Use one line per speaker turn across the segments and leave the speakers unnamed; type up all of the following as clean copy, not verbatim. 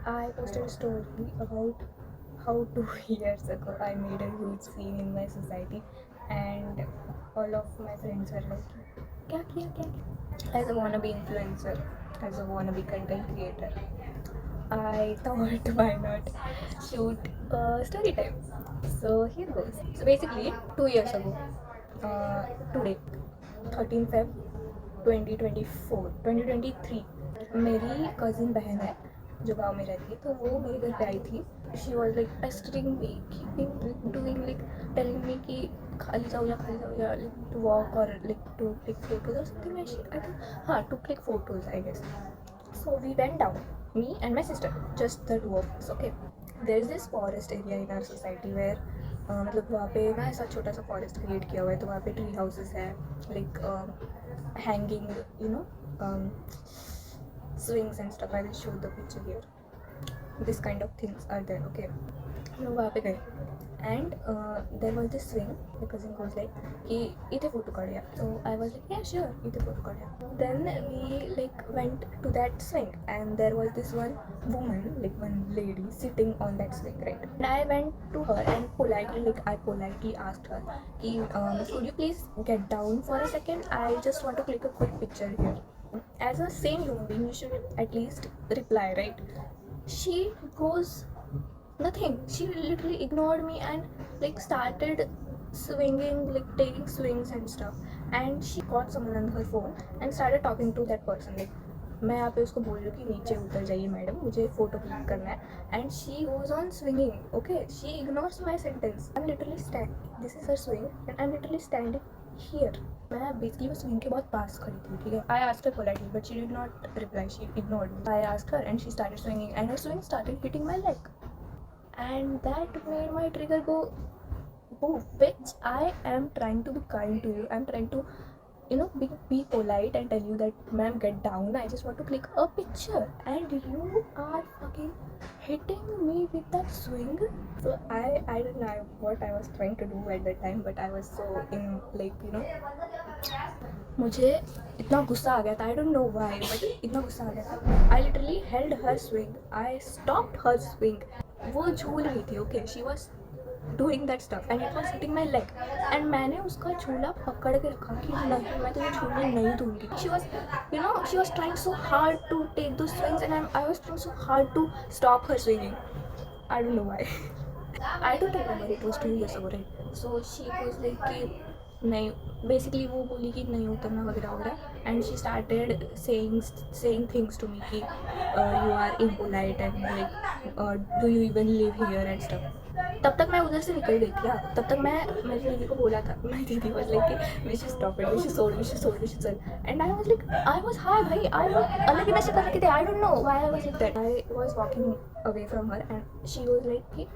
I posted a story about how 2 years ago I made a huge scene in my society, and all of my friends were like, "क्या किया क्या किया?" As a wannabe influencer, as a wannabe content creator, I thought why not shoot a story time. So here goes. So basically, 2 years ago, today, 13 Feb 2024 2023, मेरी cousin बहन है जो गांव में रहती है, तो वो मेरे घर पे आई थी. She was like pestering me, keeping doing like telling me कि खाली जाओ या लाइक टू वॉक और लाइक टू क्लिक फोटोज और समथिंग. आई थिंक हाँ, to click photos I guess. So we went down, me and my sister, just the two of us. Okay, there is this forest area in our society where मतलब वहाँ पे ना ऐसा छोटा सा forest create किया हुआ है, तो वहाँ पे ट्री हाउसेस है, like hanging you know swings and stuff. I will show the picture here. This kind of things are there. Okay, हम लोग वहाँ पे गए and there was this swing. My cousin goes like कि इथे photo काढूया. So I was like yeah sure, इथे photo काढूया. Then we like went to that swing and there was this one woman, like one lady sitting on that swing, right? And I went to her and I politely asked her कि could you please get down for a second? I just want to click a quick picture here. As a sane human being, you should at least reply, right? She goes nothing. She literally ignored me and like started swinging, like taking swings and stuff. And she got someone on her phone and started talking to that person. Like मैं यहाँ पे उसको बोल रही हूँ कि नीचे उतर जाइए मैडम, मुझे फोटो क्लिक करना है. And she goes on swinging. Okay, she ignores my sentence. I am literally stand, this is her swing and I am literally standing here. मैं बेसिकली वो स्विंग के बहुत पास खड़ी थी, ठीक है. I asked her politely but she did not reply, she ignored me. I asked her and she started swinging and her swing started hitting my leg. And that made my trigger go, oh bitch, I am trying to be kind to you, I'm trying to be polite and tell you that ma'am, get down, I just want to click a picture and you are fucking hitting me with that swing. So I don't know what I was trying to do at that time, but I was so in, like, मुझे इतना गुस्सा आ गया था. I don't know why but इतना गुस्सा आ गया था. I literally held her swing, I stopped her swing. वो झूल रही थी. Okay, she was doing that stuff and it was hitting my leg. And मैंने उसका झूला पकड़ के रखा कि नहीं, मैं तुझे झूलने नहीं दूंगी. She was trying so hard to take two swings and I was trying so hard to stop her swinging. I don't know why. I don't remember, it was 2 years ago, right? So she was like कि नहीं, basically वो बोली कि नहीं उतरना वगैरह वगैरह. And she started saying things to me कि you are impolite and like do you even live here and stuff. तब तक मैं उधर से निकल गई थी. तब तक मैं मेरी दीदी को बोला था. मेरी दीदी वॉज लाइक कि we should stop it, we should sold, we should sold, we should sell. And I was like, I was high भाई, आई वॉज अलग ही नशे कर रखी थी. I don't know why I was like that. I was walking away from her and she was like कि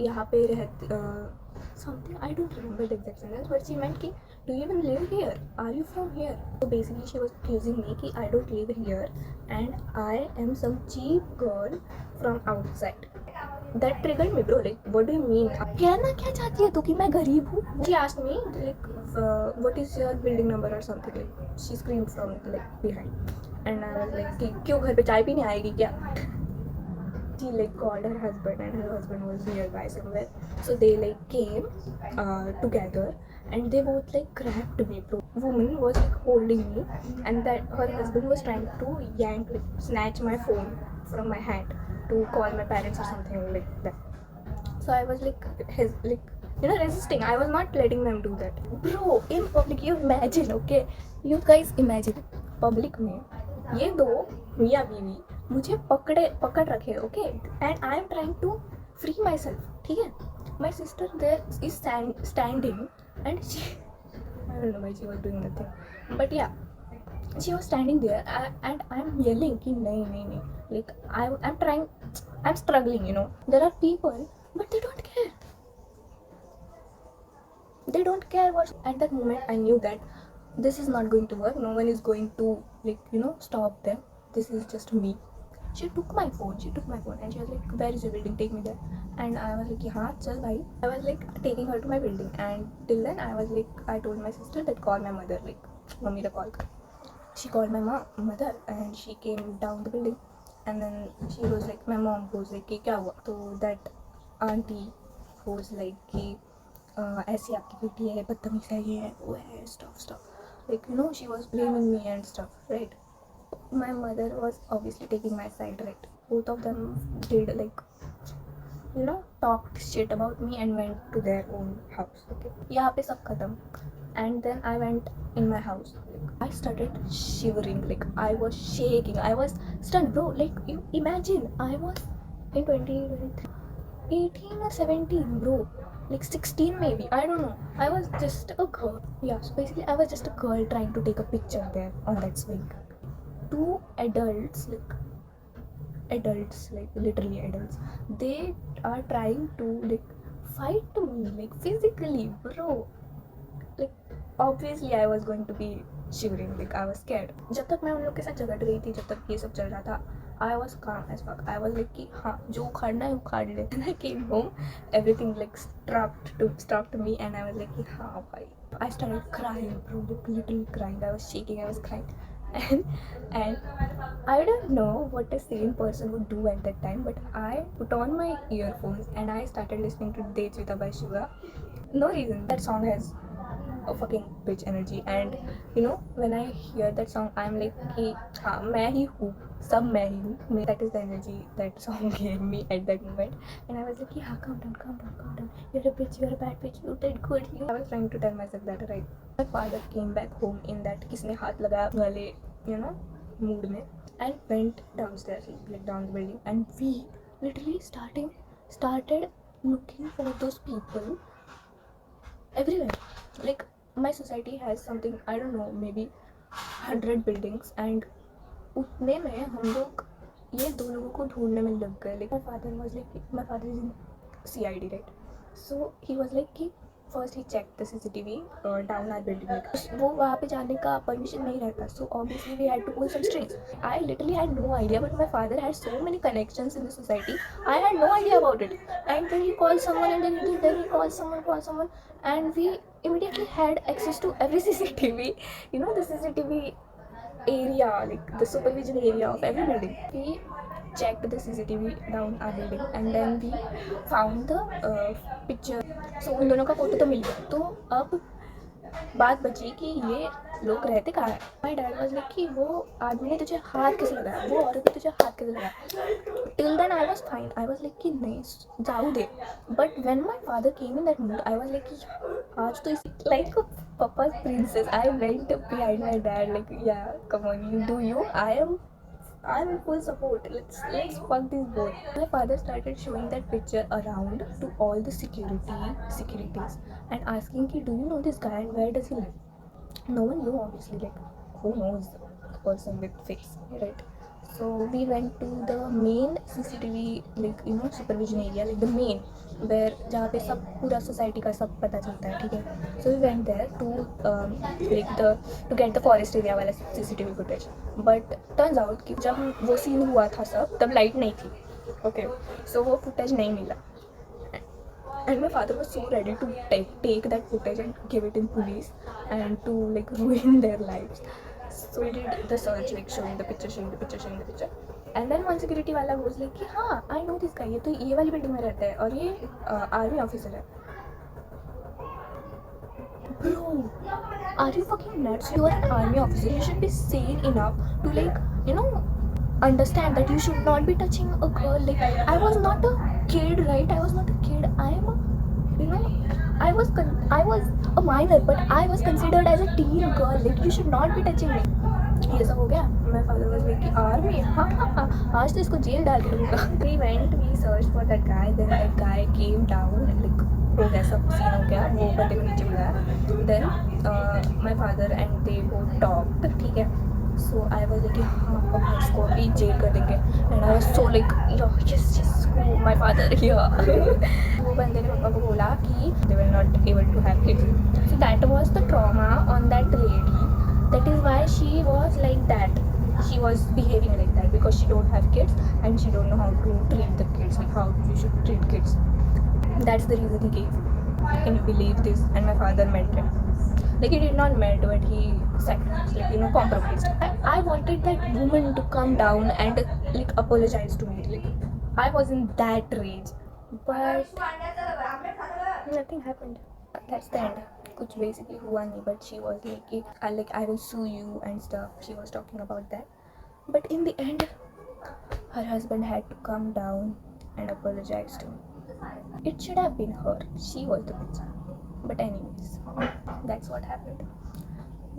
यहाँ पे रहती something. I don't remember the exact sentence, but she meant कि do you even live here? Are you from here? So basically she was accusing me कि I don't live here and I am some cheap girl from outside. That triggered me, bro. Like, what do you mean? कहना क्या चाहती है तू कि मैं गरीब हूँ? She asked me like, what is your building number or something like. She screamed from like behind, and I was like कि क्यों घर पे चाय पीने आएगी क्या? She like called her husband and her husband was nearby somewhere. So they like came together and they both like grabbed me, bro. Woman was like holding me and that her husband was trying to yank, like snatch my phone from my hand to call my parents or something like that. So I was like resisting. I was not letting them do that, bro. In public, you imagine, okay, you guys imagine public में ये दो मियाँ बीवी मुझे पकड़ रखे, okay, and I am trying to free myself, ठीक है. My sister there is standing and she, I don't know why she was doing nothing, but yeah, she was standing there and I'm yelling कि नहीं, like I'm trying, I'm struggling, there are people but they don't care. They don't care what. At that moment I knew that this is not going to work. No one is going to stop them. This is just me. She took my phone and she was like, where is your building, take me there. And I was like, हाँ चल भाई. I was like taking her to my building and till then I was like, I told my sister that call my mother, like mummy का call कर. she called my mother and she came down the building, and then she was like, my mom was like कि क्या हुआ? So that auntie was like कि ऐसी आपकी बेटी है, बदतमीज है, ये है वो है, stuff like, you know, she was blaming me and stuff, right? My mother was obviously taking my side, right? Both of them did like, you know, talked shit about me and went to their own house. Okay, यहाँ पे सब खत्म. And then I went in my house. I started shivering, like I was shaking, I was stunned, bro. Like, you imagine, I was in 2023, 18 or 17, bro, like 16 maybe, I don't know. I was just a girl. Yeah, so basically I was just a girl trying to take a picture there on that swing. Two adults, like literally adults, they are trying to like fight me, like physically, bro. Like obviously I was going to be shivering, like I was scared. जब तक मैं उन लोग के साथ झगड़ रही थी, जब तक ये सब चल रहा था, I was calm as fuck. I was like कि हाँ, जो उखाड़ना है उखाड़ ले. And I came home, everything like stopped to me, and I was like कि हाँ भाई. I started crying, bro, like literally crying. I was shaking, I was crying. And I don't know what a sane person would do at that time, but I put on my earphones and I started listening to Dechvita by Shiva. No reason. That song has a fucking bitch energy, and you know, when I hear that song, I'm like कि हाँ मैं ही हूँ, सब मैं ही हूँ. That is the energy that song gave me at that moment, and I was like कि हाँ, calm down, you're a bitch, you're a bad bitch, you did good. I was trying to tell myself that, right? My father came back home in that किसने हाथ लगाया वाले, you know, mood में, and went downstairs, like down the building, and we literally started looking for those people everywhere. Like, my society has something, I don't know, maybe 100 buildings, and उतने में हम लोग ये दो लोगों को ढूंढने में लग गए. Like, my father is in CID, right? So he was like कि first he checked the CCTV down our building. Like, वो वहाँ पे जाने का permission नहीं रहता, so obviously we had to pull some strings. I literally had no idea, but my father had so many connections in the society. I had no idea about it, and then he called someone, and then he called someone, and we immediately had access to every CCTV. You know, the CCTV area, like the supervision area of every building. We checked the CCTV down our building, and then we found the picture. So उन दोनों का photo तो मिल गया. तो अब बात बची कि ये लोग रहते कहाँ हैं. माई डैड वाज लाइक कि वो आदमी ने तुझे हाथ कैसे लगाया, वो औरत ने तुझे हाथ कैसे लगाया. Till then I was fine. I was like कि नहीं, जाऊ दे. But when my father came in that mood, I was like कि आज तो इस like Papa's princess. I went behind my dad like, yeah, come on, you do you. I'm in full support. Let's fuck this boy. My father started showing that picture around to all the securities and asking ki, do you know this guy and where does he live? No one knew, obviously. Like, who knows the person with face, right? So we went to the main CCTV, like, you know, supervision area, like the main, where जहाँ पे सब पूरा society का सब पता चलता है, ठीक है. So we went there to get the forest area वाला CCTV footage. But turns out कि जब वो scene हुआ था सब, तब light नहीं थी. Okay, so वो footage नहीं मिला. And my father was so ready to take that footage and give it in police and to like ruin their lives. So we did the search, like showing the picture. And then one security वाला was like कि हाँ, I know this guy, ये तो ये वाली building में रहता है और ये आर्मी ऑफिसर है. Bro, are you fucking nuts? You are an army officer. You should be sane enough to like, you know, understand that you should not be touching a girl. Like, I was not a kid, right? I was not a kid. I am a, you know, I was a minor, but I was considered as a teen girl. Like, you should not be touching me. ये सब हो गया. My father was like, army, हाँ, आज तो इसको jail डाल दूँगा. We searched for that guy. Then that guy came down, like, हो गया सब सीन हो गया, वो बंदे को नीचे बुलाया. Then my father and they both talked, ठीक है. So I was like, हाँ पापा इसको अभी जेल कर देंगे. And I was so like, yes, my father here. वो बंदे ने पापा को बोला कि they were not able to have kids. So that was the trauma on that lady. That is why she was like that. She was behaving like that because she don't have kids and she don't know how to treat the kids, like how you should treat kids. That's the reason he gave. Can you believe this? And my father meant it. Like he did not melt, but he sacrificed, like, compromised. I wanted that woman to come down and like apologize to me. Like I was in that rage, but nothing happened. That's the end. कुछ basically हुआ नहीं, but she was like, I will sue you and stuff. She was talking about that, but in the end, her husband had to come down and apologize to me. It should have been her. She was the bitch. But anyways, that's what happened.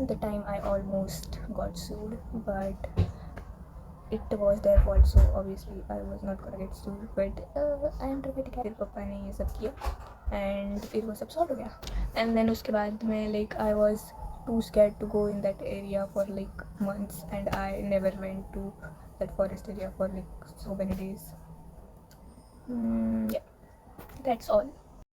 The time I almost got sued, but it was their fault, so obviously I was not gonna get sued. But I am dramatic. फिर पापा ने ये सब किया and फिर वो सब sort हो गया. And then उसके बाद में like I was too scared to go in that area for like months, and I never went to that forest area for like so many days. Yeah, that's all.